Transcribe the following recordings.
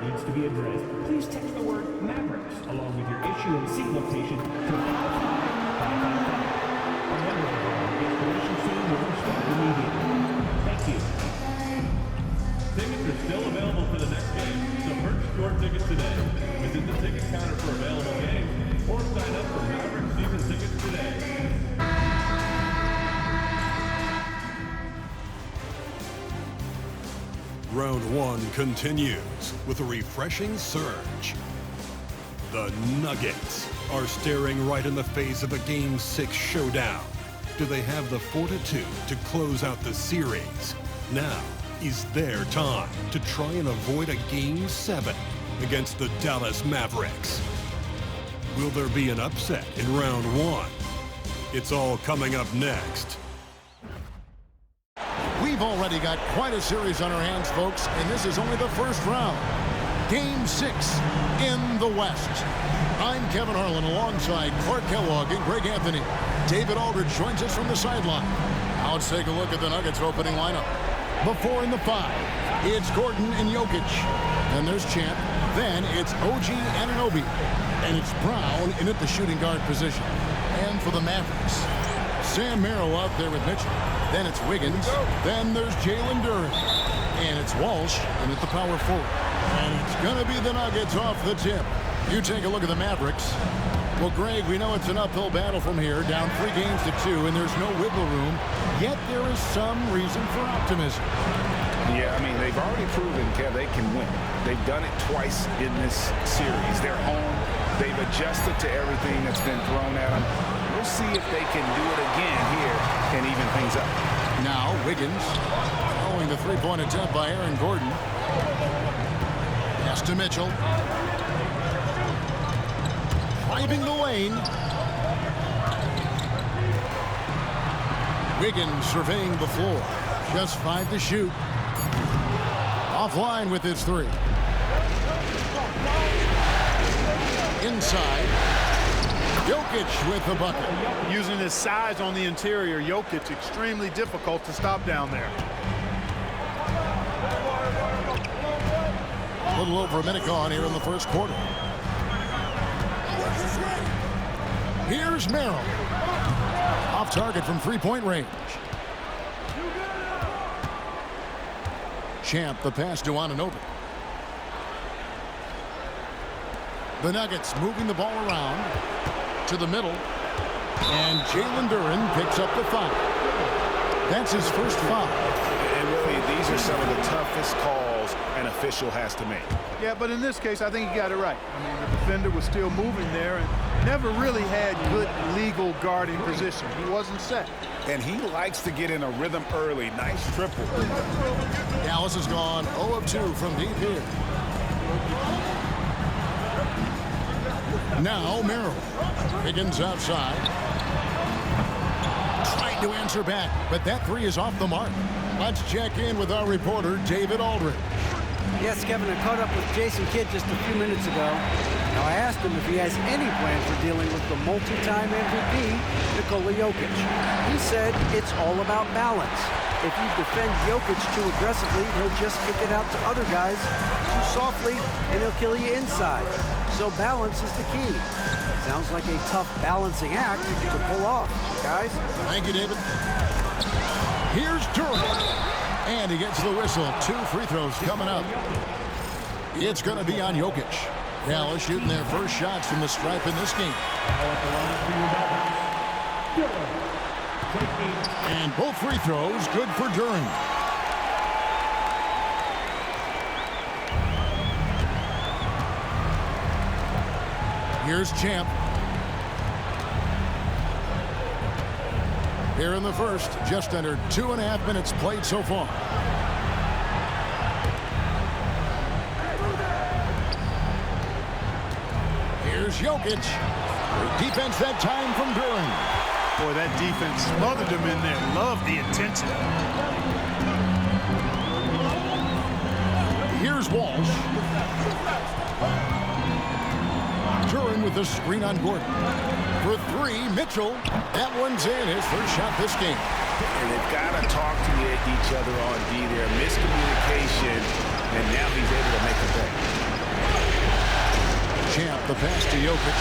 needs to be addressed, please text the word Mavericks along with your issue and seat location to 55555. Our network installation soon will start immediately. Thank you. Tickets are still available for the next game, so purchase your tickets today. Visit the ticket counter for available games or sign up for Maverick season tickets today. Round one continues with a refreshing surge. The Nuggets are staring right in the face of a Game 6 showdown. Do they have the fortitude to close out the series? Now is their time to try and avoid a Game 7 against the Dallas Mavericks. Will there be an upset in round one? It's all coming up next. We've already got quite a series on our hands, folks, and this is only the first round. Game 6 in the West. I'm Kevin Harlan alongside Clark Kellogg and Greg Anthony. David Aldridge joins us from the sideline. Now let's take a look at the Nuggets opening lineup. Before in the 5, it's Gordon and Jokic. Then there's Champ. Then it's OG Anunoby. And it's Brown in at the shooting guard position. And for the Mavericks, Sam Merrill out there with Mitchell. Then it's Wiggins. Then there's Jalen Duren. And it's Walsh in at the power forward. And it's going to be the Nuggets off the tip. You take a look at the Mavericks. Well, Greg, we know it's an uphill battle from here, down 3 games to 2, and there's no wiggle room. Yet there is some reason for optimism. Yeah, I mean, they've already proven, Kev, they can win. They've done it twice in this series. They're home. They've adjusted to everything that's been thrown at them. We'll see if they can do it again here and even things up. Now, Wiggins, following the three-point attempt by Aaron Gordon. Pass to Mitchell. Driving the lane. Wiggins surveying the floor. Just 5 to shoot. Offline with his 3. Inside. Jokic with the bucket. Using his size on the interior, Jokic extremely difficult to stop down there. A little over a minute gone here in the first quarter. Here's Merrill. Off target from three-point range. Champ, the pass to Anunoby. The Nuggets moving the ball around to the middle. And Jalen Duren picks up the foul. That's his first foul. And really, these are some of the toughest calls an official has to make. Yeah, but in this case, I think he got it right. I mean, the defender was still moving there and never really had good legal guarding position. He wasn't set. And he likes to get in a rhythm early. Nice triple. Dallas has gone 0 of 2 from deep here. Now Merrill. Wiggins outside. Trying to answer back, but that 3 is off the mark. Let's check in with our reporter, David Aldridge. Yes, Kevin, I caught up with Jason Kidd just a few minutes ago. Now, I asked him if he has any plan for dealing with the multi-time MVP, Nikola Jokic. He said it's all about balance. If you defend Jokic too aggressively, he'll just kick it out to other guys too softly, and he'll kill you inside. So balance is the key. Sounds like a tough balancing act to pull off, guys. Thank you, David. Here's Duren. And he gets the whistle. 2 free throws coming up. It's going to be on Jokic. Dallas shooting their first shots from the stripe in this game. And both free throws good for Duren. Here's Champ. Here in the first, just under 2.5 minutes played so far. Here's Jokic. Great defense that time from Duren. Boy, that defense smothered him in there. Love the intensity. Here's Walsh. Duren with the screen on Gordon. For 3, Mitchell. That one's in. His first shot this game. And they've got to talk to each other on D there. Miscommunication, and now he's able to make a play. the pass to Jokic.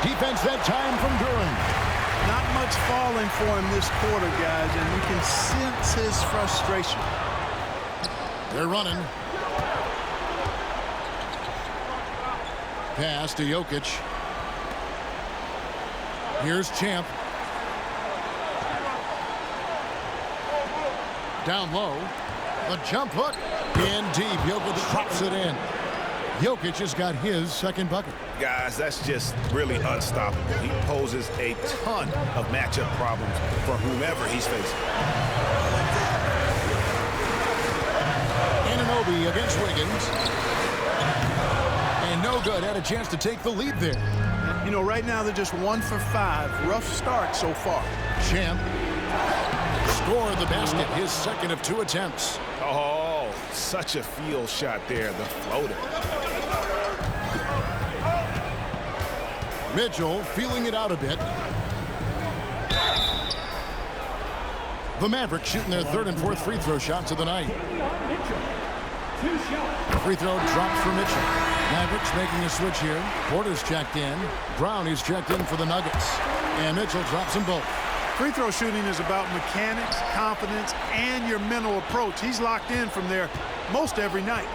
Defense that time from Duren. Not much falling for him this quarter, guys, and you can sense his frustration. They're running. Pass to Jokic. Here's Champ. Down low. The jump hook. In deep. Jokic drops it in. Jokic has got his second bucket. Guys, that's just really unstoppable. He poses a ton of matchup problems for whomever he's facing. Anunoby against Wiggins. And no good. Had a chance to take the lead there. You know, right now they're just 1 for 5. Rough start so far. Champ scored the basket, his second of 2 attempts. Oh, such a field shot there, the floater. Mitchell feeling it out a bit. The Mavericks shooting their third and fourth free throw shots of the night. Free throw drops for Mitchell. Mavericks making a switch here. Porter's checked in. Brown is checked in for the Nuggets. And Mitchell drops them both. Free throw shooting is about mechanics, confidence, and your mental approach. He's locked in from there most every night.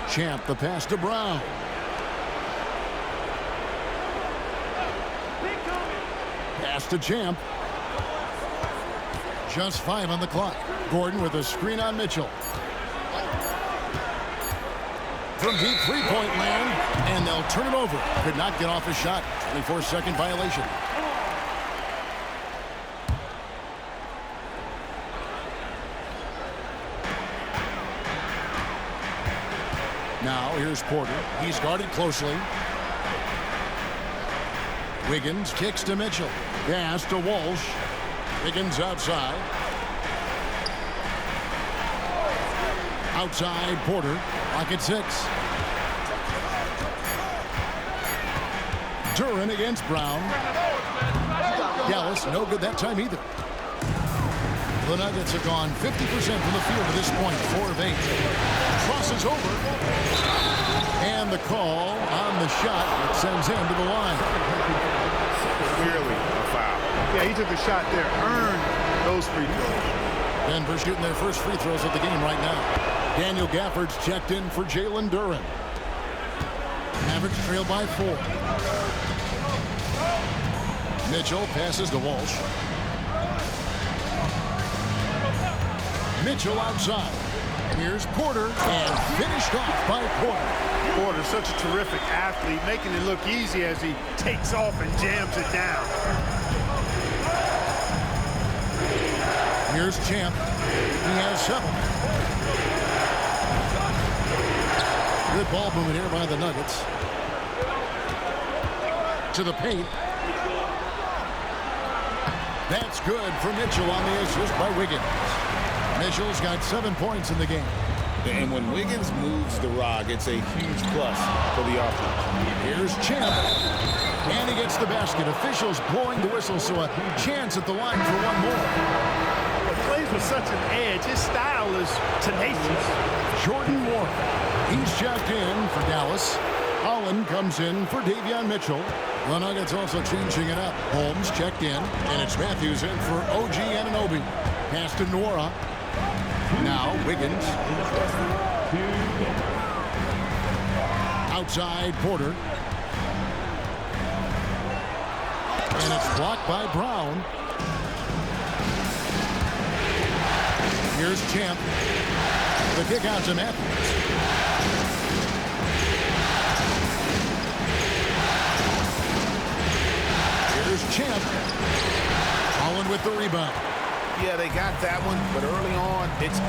Champ, the pass to Brown. Pass to Champ. Just 5 on the clock. Gordon with a screen on Mitchell. From deep three-point land, and they'll turn it over. Could not get off a shot. 24-second violation. Now here's Porter. He's guarded closely. Wiggins kicks to Mitchell. Pass to Walsh. Wiggins outside. Outside Porter. Lock at 6. Duren against Brown. Dallas no good that time either. The Nuggets have gone 50% from the field to this point. 4 of 8. Crosses over. And the call on the shot that sends him to the line. Clearly a foul. Yeah, he took a shot there. Earned those free throws. Denver shooting their first free throws of the game right now. Daniel Gafford's checked in for Jalen Duren. Mavericks trail by 4. Mitchell passes to Walsh. Mitchell outside. Here's Porter, and finished off by Porter. Porter, such a terrific athlete, making it look easy as he takes off and jams it down. Here's Champ. He has 7. Good ball movement here by the Nuggets. To the paint. That's good for Mitchell on the assist by Wiggins. Mitchell's got 7 points in the game. And when Wiggins moves the rock, it's a huge plus for the offense. Here's Champ. And he gets the basket. Officials blowing the whistle, so a chance at the line for one more. He plays with such an edge. His style is tenacious. Jordan Ward. He's checked in for Dallas. Holland comes in for Davion Mitchell. The Nuggets also changing it up. Holmes checked in, and it's Matthews in for OG Anunoby. Pass to Nwora. Now Wiggins. Outside Porter. And it's blocked by Brown. Here's Champ. The kick out to Matthews. Here's Champ. Holland with the rebound. Yeah, they got that one, but early on, it's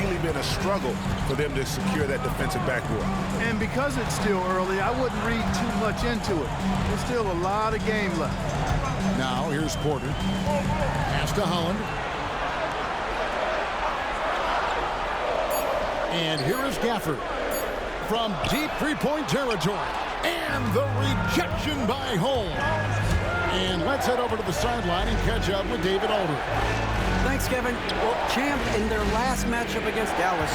really been a struggle for them to secure that defensive backboard. And because it's still early, I wouldn't read too much into it. There's still a lot of game left. Now here's Porter. Pass to Holland. And here is Gafford from deep three-point territory. And the rejection by Holmes. And let's head over to the sideline and catch up with David Aldridge. Thanks, Kevin. Well, Champ, in their last matchup against Dallas,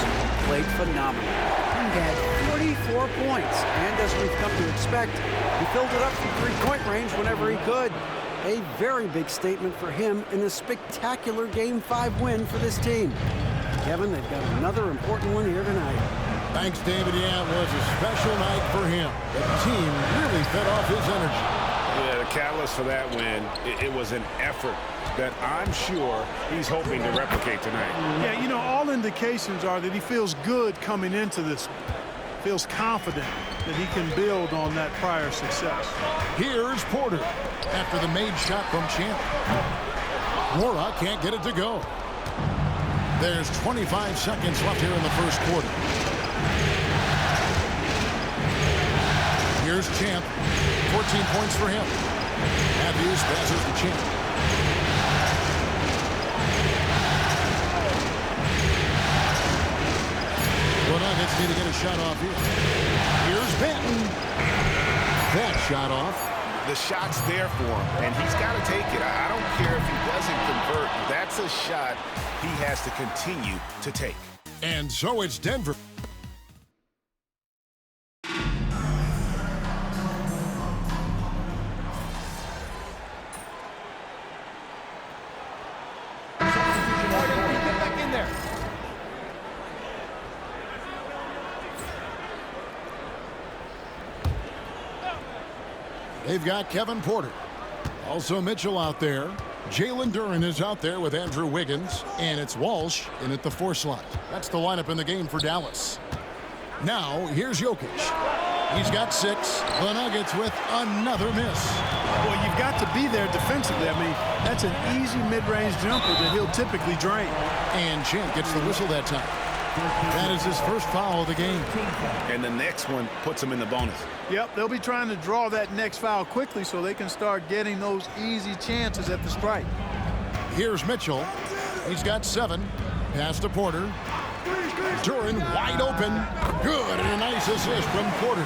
played phenomenal. He had 44 points, and as we've come to expect, he filled it up from three-point range whenever he could. A very big statement for him in a spectacular Game 5 win for this team. Kevin, they've got another important one here tonight. Thanks, David. Yeah, it was a special night for him. The team really fed off his energy. Yeah, the catalyst for that win, it was an effort that I'm sure he's hoping to replicate tonight. Yeah, you know, all indications are that he feels good coming into this. Feels confident that he can build on that prior success. Here's Porter after the made shot from Champ. Mora can't get it to go. There's 25 seconds left here in the first quarter. Here's Champ. 14 points for him. Matthews passes to Champ. The Nuggets need to get a shot off here. Here's Benton. That shot off. The shot's there for him, and he's got to take it. I don't care if he doesn't convert. That's a shot he has to continue to take. And so it's Denver. They've got Kevin Porter. Also Mitchell out there. Jalen Duren is out there with Andrew Wiggins. And it's Walsh in at the 4 slot. That's the lineup in the game for Dallas. Now, here's Jokic. He's got 6. The Nuggets with another miss. Well, you've got to be there defensively. I mean, that's an easy mid-range jumper that he'll typically drain. And Champ gets the whistle that time. That is his first foul of the game. And the next one puts him in the bonus. Yep, they'll be trying to draw that next foul quickly so they can start getting those easy chances at the strike. Here's Mitchell. He's got 7. Pass to Porter. Duren wide open. Good, and a nice assist from Porter.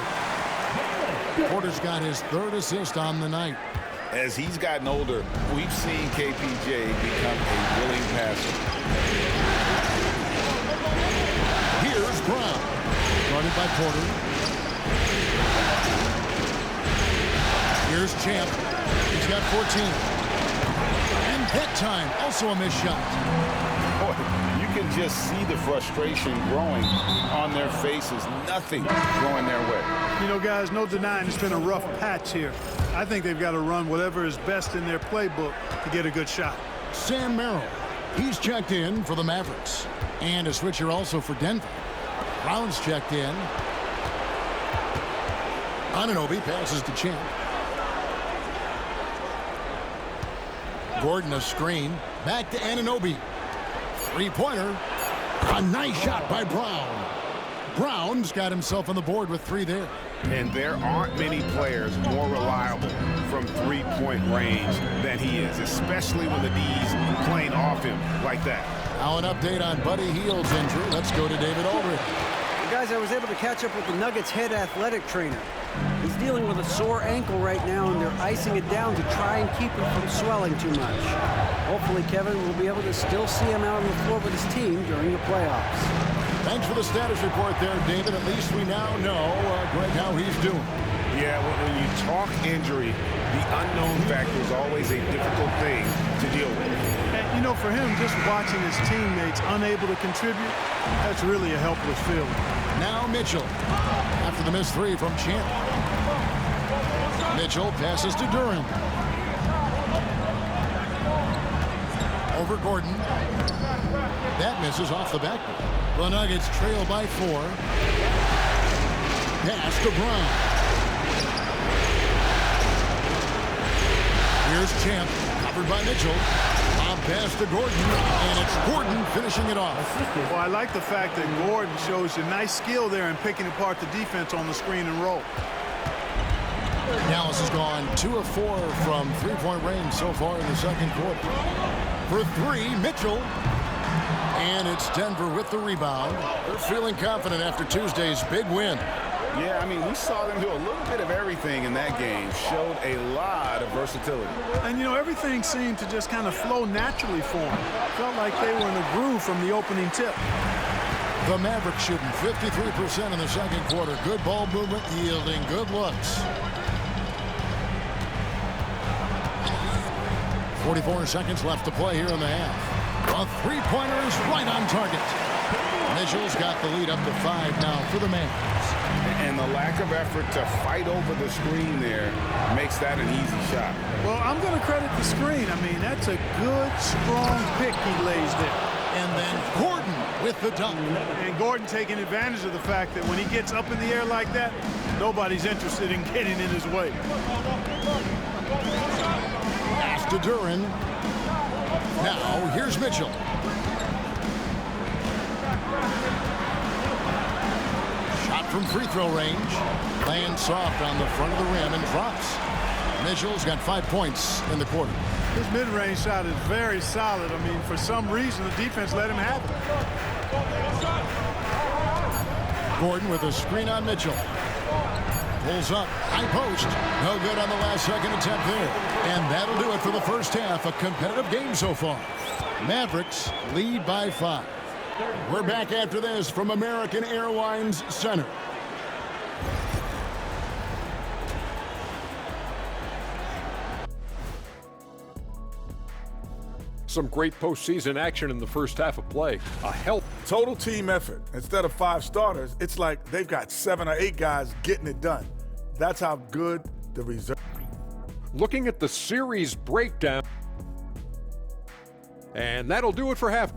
Porter's got his 3rd assist on the night. As he's gotten older, we've seen KPJ become a willing passer. Here's Brown. Guarded by Porter. Here's Champ. He's got 14. And that time, also a missed shot. Boy, you can just see the frustration growing on their faces. Nothing going their way. You know, guys, no denying it's been a rough patch here. I think they've got to run whatever is best in their playbook to get a good shot. Sam Merrill. He's checked in for the Mavericks. And a switcher also for Denver. Brown's checked in. Anunoby passes to Champ. Gordon a screen. Back to Anunoby. 3-pointer. A nice shot by Brown. Brown's got himself on the board with 3 there. And there aren't many players more reliable from 3-point range than he is, especially when the D's playing off him like that. Now an update on Buddy Hield's injury. Let's go to David Aldridge. Guys, I was able to catch up with the Nuggets head athletic trainer. He's dealing with a sore ankle right now, and they're icing it down to try and keep it from swelling too much. Hopefully, Kevin will be able to still see him out on the floor with his team during the playoffs. Thanks for the status report there, David. At least we now know, Greg, how he's doing. Yeah, when you talk injury, the unknown factor is always a difficult thing to deal with. And, you know, for him, just watching his teammates unable to contribute, that's really a helpless feeling. Now Mitchell, after the missed 3 from Champ. Mitchell passes to Duren. Over Gordon. That misses off the backboard. The Nuggets trail by 4. Pass to Brown. Here's Champ, covered by Mitchell. Bob pass to Gordon, and it's Gordon finishing it off. Well, I like the fact that Gordon shows you nice skill there in picking apart the defense on the screen and roll. Dallas has gone 2 of 4 from 3-point range so far in the second quarter. For 3, Mitchell. And it's Denver with the rebound. They're feeling confident after Tuesday's big win. Yeah, I mean, we saw them do a little bit of everything in that game. Showed a lot of versatility. And, you know, everything seemed to just kind of flow naturally for them. Felt like they were in a groove from the opening tip. The Mavericks shooting 53% in the second quarter. Good ball movement, yielding good looks. 44 seconds left to play here in the half. A three-pointer is right on target. Mitchell's got the lead up to 5 now for the Mavs. And the lack of effort to fight over the screen there makes that an easy shot. Well, I'm going to credit the screen. I mean, that's a good, strong pick he lays there. And then Gordon with the dunk. And Gordon taking advantage of the fact that when he gets up in the air like that, nobody's interested in getting in his way. Pass to Duren. Now, here's Mitchell. Shot from free throw range. Lands soft on the front of the rim and drops. Mitchell's got 5 points in the quarter. His mid-range shot is very solid. I mean, for some reason, the defense let him have it. Gordon with a screen on Mitchell. Pulls up, high post. No good on the last second attempt there. And that'll do it for the first half. A competitive game so far. Mavericks lead by 5. We're back after this from American Airlines Center. Some great postseason action in the first half of play. Total team effort. Instead of 5 starters, it's like they've got 7 or 8 guys getting it done. That's how good the reserve. Looking at the series breakdown. And that'll do it for half.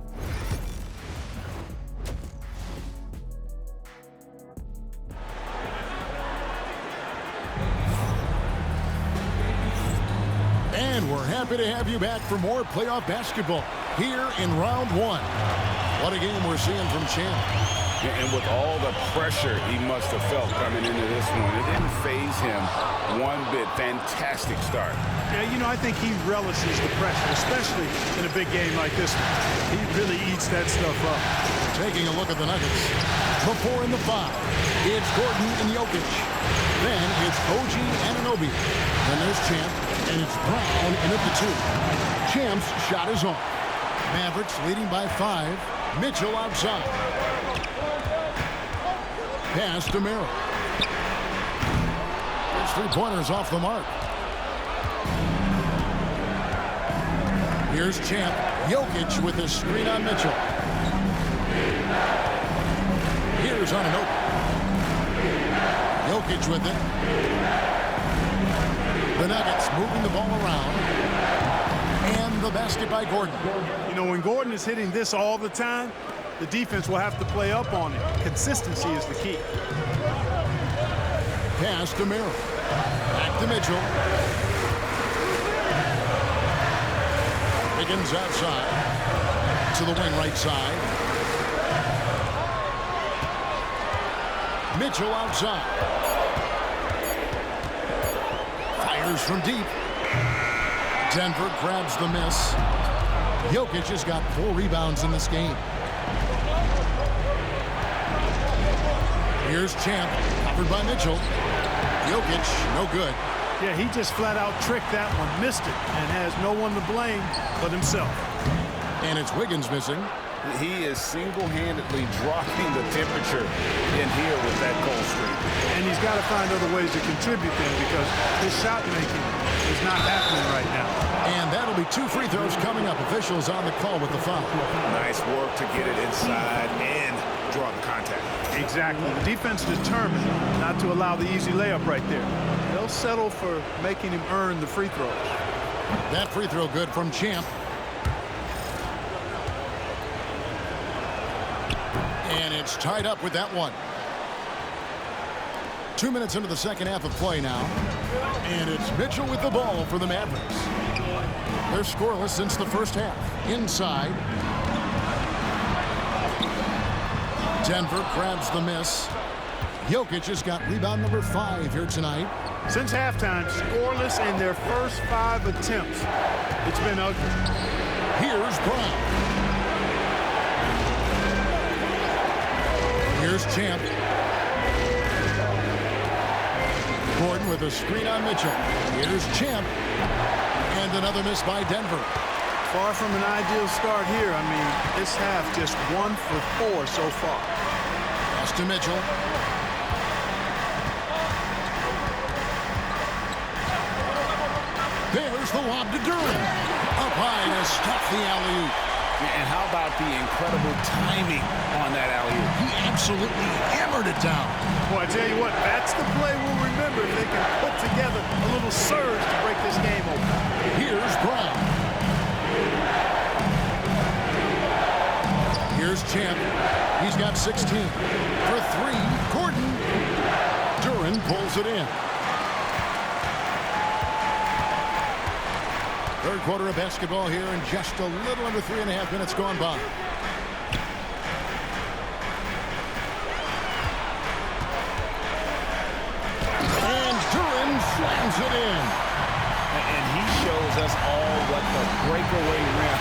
And we're happy to have you back for more playoff basketball here in round 1. What a game we're seeing from Champ. And with all the pressure he must have felt coming into this one, it didn't faze him one bit. Fantastic start. Yeah, you know, I think he relishes the pressure, especially in a big game like this one. He really eats that stuff up. Taking a look at the Nuggets. The 4 and the 5. It's Gordon and Jokic. Then it's OG Anunoby. Then there's Champ, and it's Brown in at the 2. Champ's shot is on. Mavericks leading by 5. Mitchell outside. Pass to Merrill. His three-pointers off the mark. Here's Champ. Jokic with a screen on Mitchell. Here's Anunoby. Jokic with it. The Nuggets moving the ball around. And the basket by Gordon. You know, when Gordon is hitting this all the time, the defense will have to play up on it. Consistency is the key. Pass to Merrill. Back to Mitchell. Wiggins outside. To the wing right side. Mitchell outside. Fires from deep. Denver grabs the miss. Jokic has got 4 rebounds in this game. Here's Champ, covered by Mitchell. Jokic, no good. Yeah, he just flat out tricked that one, missed it, and has no one to blame but himself. And it's Wiggins missing. He is single-handedly dropping the temperature in here with that cold streak. And he's got to find other ways to contribute then, because his shot making is not happening right now. And that'll be 2 free throws coming up. Officials on the call with the foul. Nice work to get it inside and draw the contact. Exactly. The defense determined not to allow the easy layup right there. They'll settle for making him earn the free throws. That free throw good from Champ. And it's tied up with that one. 2 minutes into the second half of play now. And it's Mitchell with the ball for the Mavericks. They're scoreless since the first half. Inside. Denver grabs the miss. Jokic has got rebound number 5 here tonight. Since halftime, scoreless in their first 5 attempts. It's been ugly. Here's Brown. Here's Champ. with a screen on Mitchell. Here's Champ. And another miss by Denver. Far from an ideal start here. I mean, this half just 1 for 4 so far. Pass to Mitchell. There's the lob to Durant. Up high to stop the alley-oop. And how about the incredible timing on that alley-oop? He absolutely hammered it down. Boy, I tell you what, that's the play we'll remember if they can put together a little surge to break this game open. Here's Brown. Here's Champ. He's got 16. For 3, Gordon. Duran pulls it in. Third quarter of basketball here, and just a little under 3.5 minutes gone by. And Duran slams it in. And he shows us all what the breakaway rim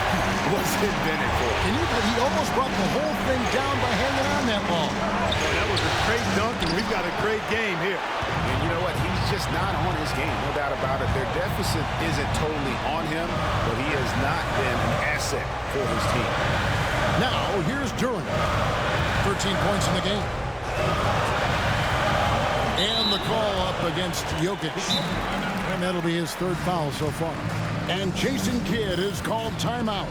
was invented for. Can you believe he almost brought the whole thing down by hanging on that long? Boy, that was a great dunk, and we've got a great game here. And you know what? He's just not on his game, no doubt about it. Their deficit isn't totally on him, but he has not been an asset for his team. Now, here's Duran. 13 points in the game. And the call up against Jokic. And that'll be his 3rd foul so far. And Jason Kidd is called timeout.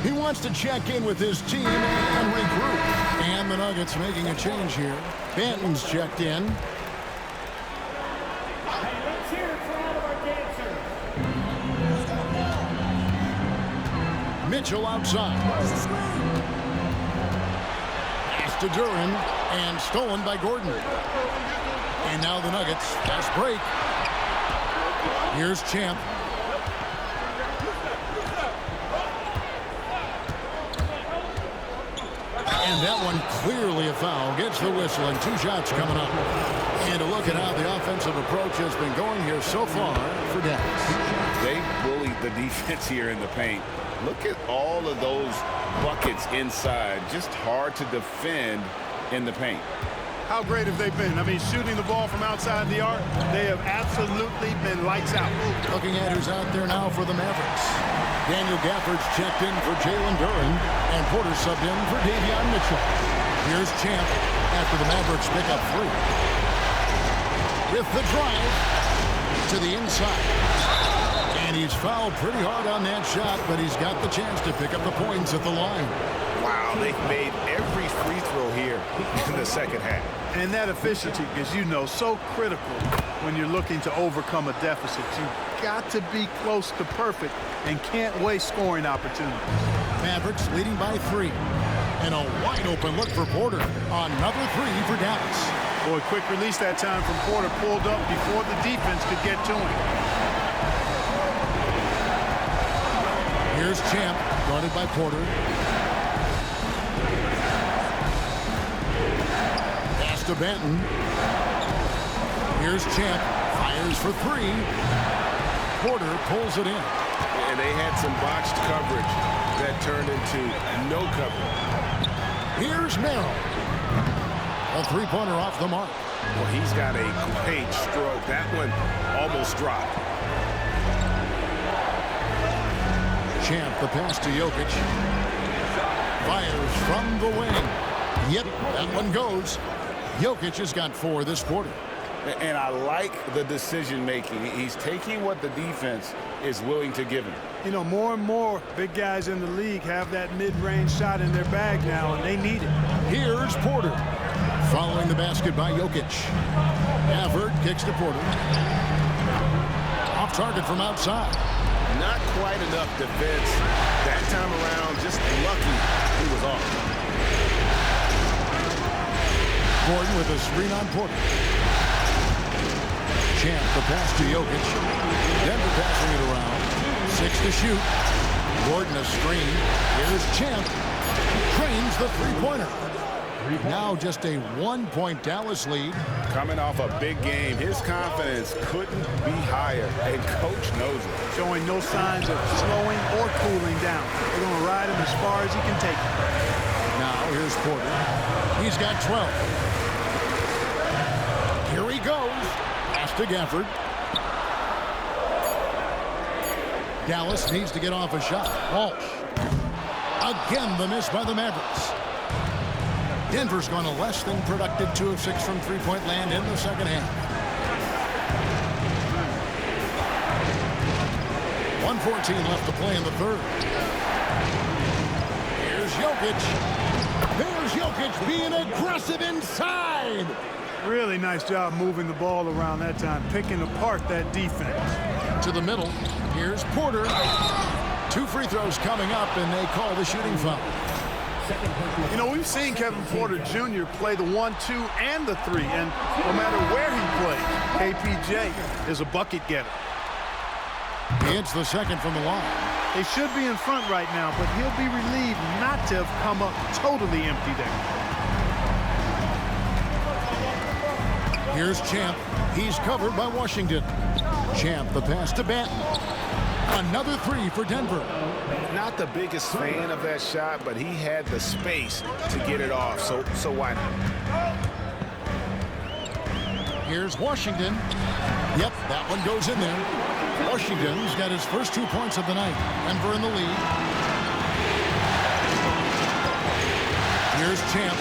He wants to check in with his team and regroup. And the Nuggets making a change here. Banton's checked in. Hey, let's hear it for all of our dancers. Mitchell outside. Pass to Duran. And stolen by Gordon. And now the Nuggets. Fast break. Here's Champ. And that one clearly a foul. Gets the whistle, and 2 shots coming up. And a look at how the offensive approach has been going here so far for Dallas. They bullied the defense here in the paint. Look at all of those buckets inside. Just hard to defend in the paint. How great have they been? I mean, shooting the ball from outside the arc, they have absolutely been lights out. Looking at who's out there now for the Mavericks. Daniel Gafford's checked in for Jalen Duran, and Porter subbed in for Davion Mitchell. Here's Champ after the Mavericks pick up 3. With the drive to the inside. And he's fouled pretty hard on that shot, but he's got the chance to pick up the points at the line. Wow, they've made every free throw here in the second half. And that efficiency, as you know, so critical when you're looking to overcome a deficit. You've got to be close to perfect and can't waste scoring opportunities. Mavericks leading by 3. And a wide open look for Porter. Another 3 for Dallas. Boy, quick release that time from Porter, pulled up before the defense could get to him. Here's Champ, guarded by Porter. Pass to Banton. Here's Champ, fires for 3. Porter pulls it in. And they had some botched coverage that turned into no cover. Here's Merrill. A 3-pointer off the mark. Well, he's got a great stroke. That one almost dropped. Champ, the pass to Jokic. Fires from the wing. Yep, that one goes. Jokic has got 4 this quarter. And I like the decision-making. He's taking what the defense is willing to give him. You know, more and more big guys in the league have that mid-range shot in their bag now, and they need it. Here's Porter. Following the basket by Jokic. Gafford kicks to Porter. Off target from outside. Not quite enough defense. That time around, just lucky he was off. Gordon with a screen on Porter. Champ, the pass to Jokic. Denver passing it around. 6 to shoot. Gordon a screen. Here's Champ. Trains the 3-pointer. Now just a 1-point Dallas lead. Coming off a big game, his confidence couldn't be higher, and coach knows it. Showing no signs of slowing or cooling down. They're going to ride him as far as he can take him. Now here's Porter. He's got 12. Here he goes. Pass to Gafford. Dallas needs to get off a shot. Walsh. Again, the miss by the Mavericks. Denver's gone a less than productive 2 of 6 from three-point land in the second half. 1:14 left to play in the third. Here's Jokic. There's Jokic being aggressive inside. Really nice job moving the ball around that time, picking apart that defense. To the middle. Here's Porter. 2 free throws coming up, and they call the shooting foul. You know, we've seen Kevin Porter Jr. play the 1, 2, and the 3, and no matter where he plays, KPJ is a bucket getter. He hits the second from the line. They should be in front right now, but he'll be relieved not to have come up totally empty there. Here's Champ. He's covered by Washington. Champ, the pass to Banton. Another 3 for Denver. Not the biggest fan of that shot, but he had the space to get it off, so why not? Here's Washington. Yep, that one goes in there. Washington's got his first 2 points of the night. Denver in the lead. Here's Champ.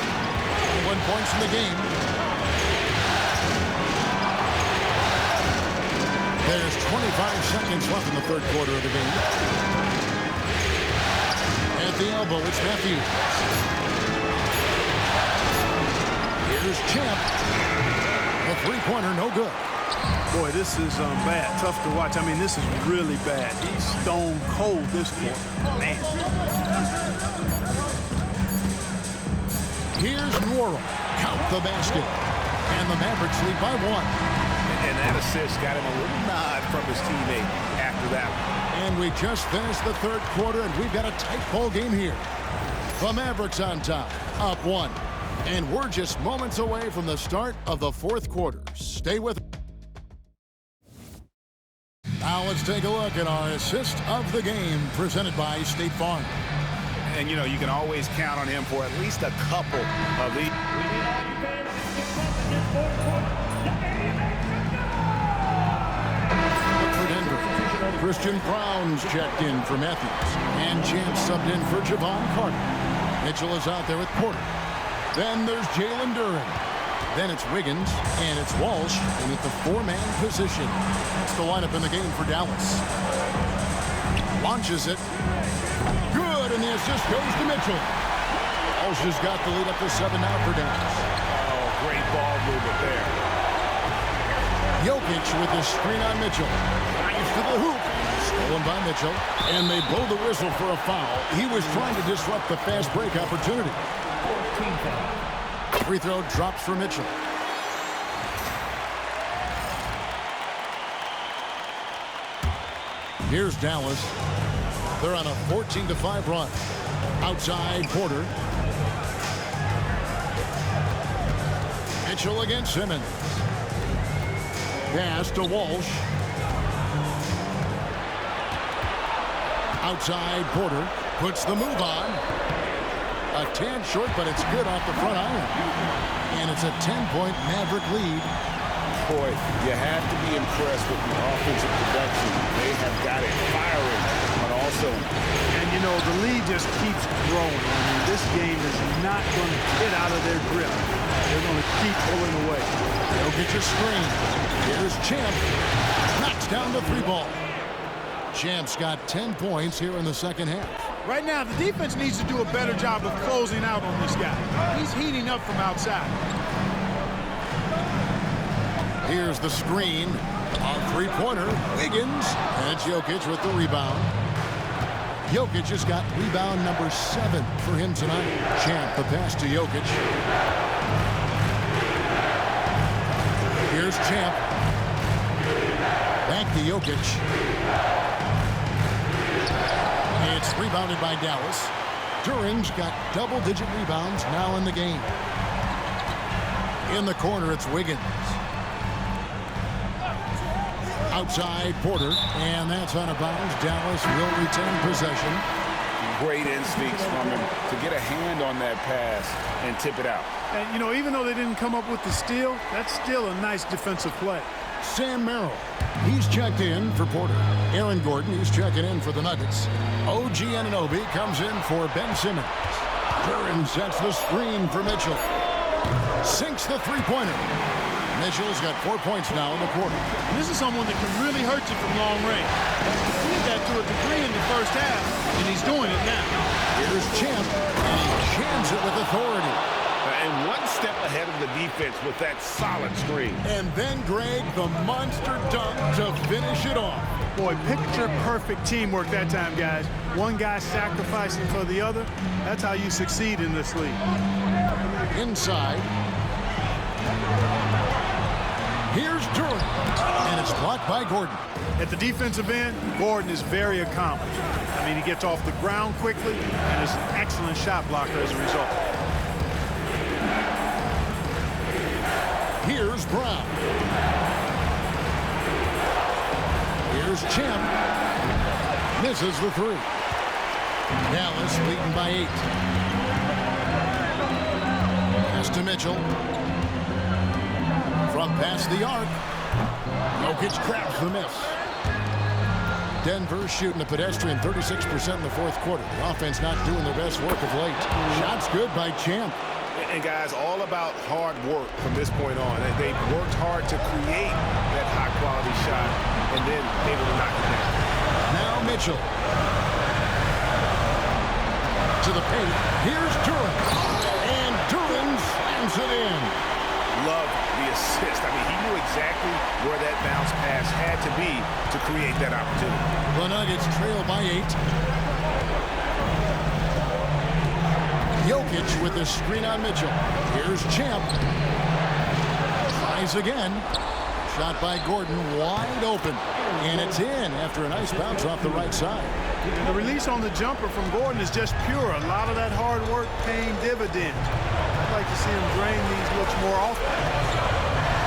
1 points in the game. There's 25 seconds left in the third quarter of the game. At the elbow, it's Matthews. Here's Champ. A three-pointer, no good. Boy, this is bad. Tough to watch. I mean, this is really bad. He's stone cold this quarter. Man. Here's Nwora. Count the basket. And the Mavericks lead by 1. And that assist got him a little nod from his teammate after that one. And we just finished the third quarter, and we've got a tight ball game here. The Mavericks on top, up 1. And we're just moments away from the start of the fourth quarter. Stay with us. Now let's take a look at our assist of the game presented by State Farm. And, you know, you can always count on him for at least a couple of these. For Denver, Christian Brown's checked in for Matthews. And Champ subbed in for Javon Carter. Mitchell is out there with Porter. Then there's Jalen Duren. Then it's Wiggins, and it's Walsh, and at the 4-man position. That's the lineup in the game for Dallas. Launches it. Good, and the assist goes to Mitchell. Walsh has got the lead up to 7 now for Dallas. Oh, great ball movement there. Jokic with the screen on Mitchell. Drives to the hoop. Stolen by Mitchell, and they blow the whistle for a foul. He was trying to disrupt the fast break opportunity. Free throw drops for Mitchell. Here's Dallas. They're on a 14-5 run. Outside Porter. Mitchell against Simmons. Pass to Walsh. Outside Porter. Puts the move on. A tad short, but it's good off the front iron. And it's a 10-point Maverick lead. Boy, you have to be impressed with the offensive production. They have got it firing on all cylinders. And, you know, the lead just keeps growing. I mean, this game is not going to get out of their grip. They're going to keep pulling away. They'll get your screen. Here's Champ. Knocks down the 3-ball. Champ's got 10 points here in the second half. Right now, the defense needs to do a better job of closing out on this guy. He's heating up from outside. Here's the screen. A three-pointer. Wiggins. And Jokic with the rebound. Jokic has got rebound number 7 for him tonight. Champ, the pass to Jokic. Here's Champ. Back to Jokic. It's rebounded by Dallas. Duren's got double-digit rebounds now in the game. In the corner, it's Wiggins. Outside Porter, and that's out of bounds. Dallas will retain possession. Great instincts from him to get a hand on that pass and tip it out. And, you know, even though they didn't come up with the steal, that's still a nice defensive play. Sam Merrill. He's checked in for Porter. Aaron Gordon, he's checking in for the Nuggets. OG Anunoby comes in for Ben Simmons. Duren sets the screen for Mitchell. Sinks the three-pointer. Mitchell's got 4 points now in the quarter. And this is someone that can really hurt you from long range. He did that to a degree in the first half, and he's doing it now. Here's Champ, and he jams it with authority. And one step ahead of the defense with that solid screen. And then, Greg, the monster dunk to finish it off. Boy, picture-perfect teamwork that time, guys. One guy sacrificing for the other. That's how you succeed in this league. Inside. Here's Duren, and it's blocked by Gordon. At the defensive end, Gordon is very accomplished. I mean, he gets off the ground quickly and is an excellent shot blocker as a result. Here's Brown. Here's Champ. Misses the three. Dallas leading by 8. Pass to Mitchell. From past the arc. Jokic grabs the miss. Denver shooting a pedestrian 36% in the fourth quarter. The offense not doing their best work of late. Shots good by Champ. And guys, all about hard work from this point on. And they've worked hard to create that high-quality shot and then able to knock it down. Now Mitchell. To the paint. Here's Duren. And Duren slams it in. Love the assist. I mean, he knew exactly where that bounce pass had to be to create that opportunity. The Nuggets trail by 8. Jokic with the screen on Mitchell. Here's Champ. Tries again. Shot by Gordon, wide open. And it's in after a nice bounce off the right side. The release on the jumper from Gordon is just pure. A lot of that hard work paying dividends. I'd like to see him drain these looks more often.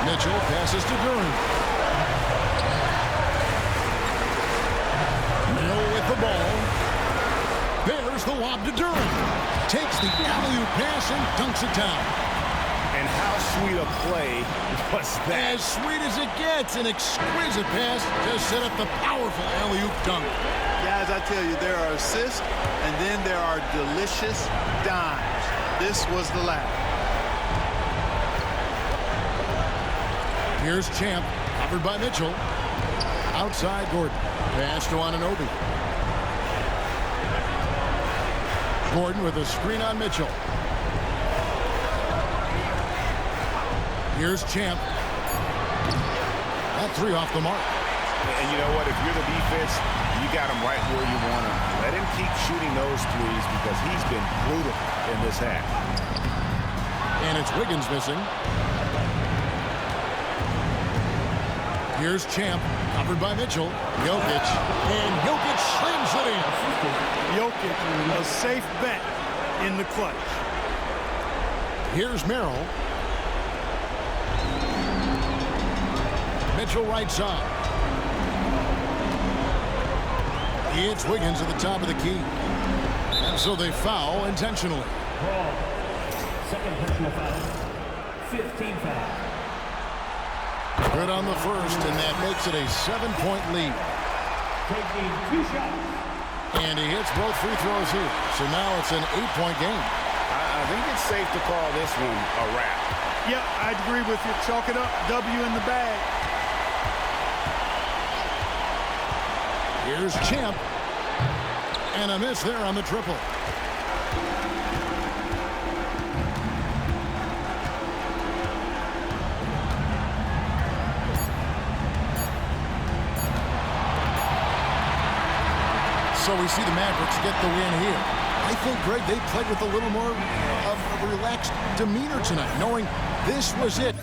Mitchell passes to Duren. Mill with the ball. There's the lob to Duren. Takes the alley-oop pass and dunks it down. And how sweet a play was that? As sweet as it gets, an exquisite pass to set up the powerful alley-oop dunk. Guys, I tell you, there are assists, and then there are delicious dimes. This was the latter. Here's Champ, covered by Mitchell. Outside Gordon. Pass to Anunoby. Gordon with a screen on Mitchell. Here's Champ. That three off the mark. And you know what? If you're the defense, you got him right where you want him. Let him keep shooting those threes because he's been brutal in this half. And it's Wiggins missing. Here's Champ, covered by Mitchell. Jokic, and Jokic slams it in. Jokic, a safe bet in the clutch. Here's Merrill. Mitchell right side. It's Wiggins at the top of the key. And so they foul intentionally. Brawl. Second personal foul. 15 foul. Good on the first, and that makes it a 7-point lead. Taking 2 shots. And he hits both free throws here. So now it's an 8-point game. I think it's safe to call this one a wrap. Yeah, I'd agree with you. Chalk it up. W in the bag. Here's Champ. And a miss there on the triple. So we see the Mavericks get the win here. I think, Greg, they played with a little more of a relaxed demeanor tonight, knowing this was it.